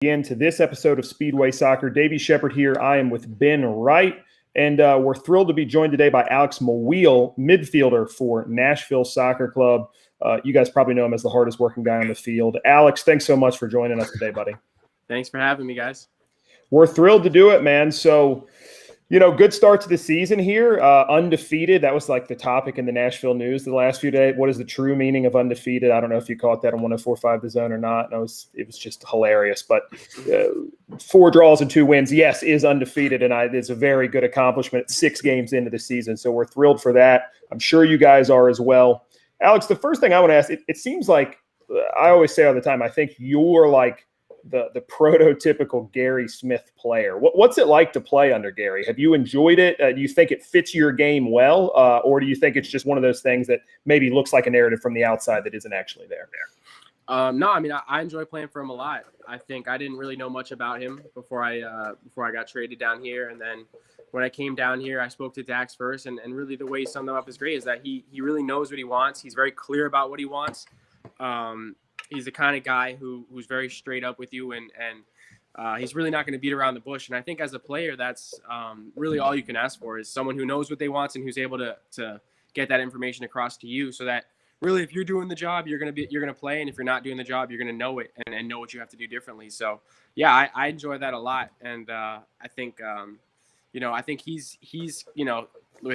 again to this episode of Speedway Soccer. Davey Shepard here. I am with Ben Wright, and we're thrilled to be joined today by Alex Maweel, midfielder for Nashville Soccer Club. You guys probably know him as the hardest working guy on the field. Alex, thanks so much for joining us today, buddy. Thanks for having me, guys. We're thrilled to do it, man. So, good start to the season here. Undefeated. That was like the topic in the Nashville news the last few days. What is the true meaning of undefeated? I don't know if you caught that on 104.5 The Zone or not. And it was just hilarious. But 4 draws and 2 wins, yes, is undefeated. And it's a very good accomplishment 6 games into the season. So we're thrilled for that. I'm sure you guys are as well. Alex, the first thing I want to ask, it seems like I always say all the time, I think you're like the prototypical Gary Smith player. What's it like to play under Gary? Have you enjoyed it? Do you think it fits your game well? Or do you think it's just one of those things that maybe looks like a narrative from the outside that isn't actually there? No, I mean, I enjoy playing for him a lot. I think I didn't really know much about him before I got traded down here. And then when I came down here, I spoke to Dax first. And really the way he summed him up is great is that he really knows what he wants. He's very clear about what he wants. He's the kind of guy who's very straight up with you, and he's really not going to beat around the bush. And I think as a player, that's really all you can ask for is someone who knows what they want and who's able to get that information across to you, so that really if you're doing the job, you're going to play, and if you're not doing the job, you're going to know it and know what you have to do differently. So yeah, I enjoy that a lot, and I think he's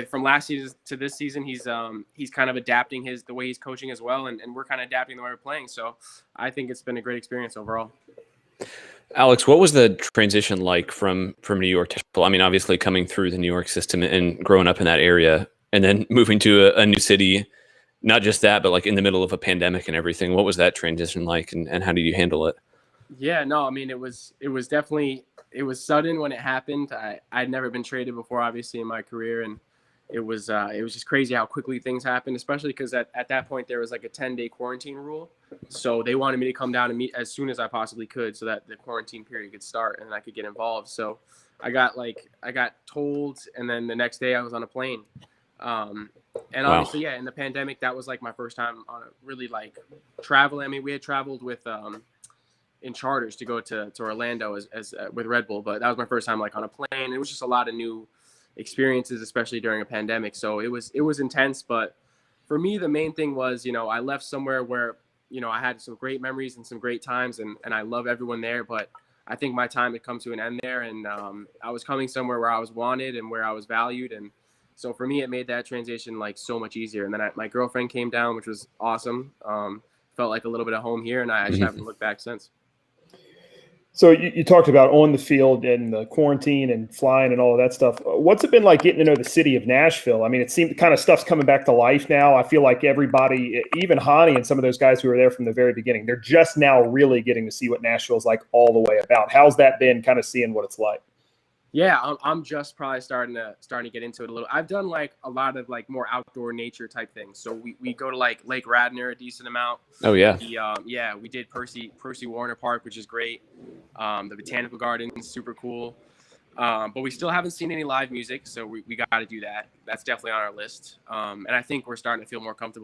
from last season to this season, he's kind of adapting the way he's coaching as well, and we're kind of adapting the way we're playing. So I think it's been a great experience overall. Alex, what was the transition like from New York to Nashville? I mean, obviously coming through the New York system and growing up in that area, and then moving to a new city, not just that, but like in the middle of a pandemic and everything. What was that transition like, and how did you handle it? Yeah, no, I mean, it was definitely, it was sudden when it happened. I'd never been traded before, obviously, in my career, and it was just crazy how quickly things happened, especially because at that point there was like a 10-day quarantine rule. So they wanted me to come down and meet as soon as I possibly could so that the quarantine period could start and I could get involved. So I got told, and then the next day I was on a plane. And obviously, yeah, in the pandemic, that was like my first time on really like traveling. I mean, we had traveled with in charters to go to Orlando as with Red Bull, but that was my first time like on a plane. It was just a lot of new experiences, especially during a pandemic. So it was intense, but for me, the main thing was, I left somewhere where, I had some great memories and some great times, and I love everyone there, but I think my time had come to an end there, and I was coming somewhere where I was wanted and where I was valued. And so for me, it made that transition like so much easier. And then my girlfriend came down, which was awesome. Felt like a little bit of home here, and I actually haven't looked back since. So you talked about on the field and the quarantine and flying and all of that stuff. What's it been like getting to know the city of Nashville? I mean, it seemed kind of stuff's coming back to life now. I feel like everybody, even Hani and some of those guys who were there from the very beginning, they're just now really getting to see what Nashville's like all the way about. How's that been, kind of seeing what it's like? Yeah, I'm just probably starting to get into it a little. I've done like a lot of like more outdoor nature type things. So we go to like Lake Radnor a decent amount. Oh yeah. We did Percy Warner Park, which is great. The Botanical Garden is super cool. But we still haven't seen any live music, so we got to do that. That's definitely on our list. And I think we're starting to feel more comfortable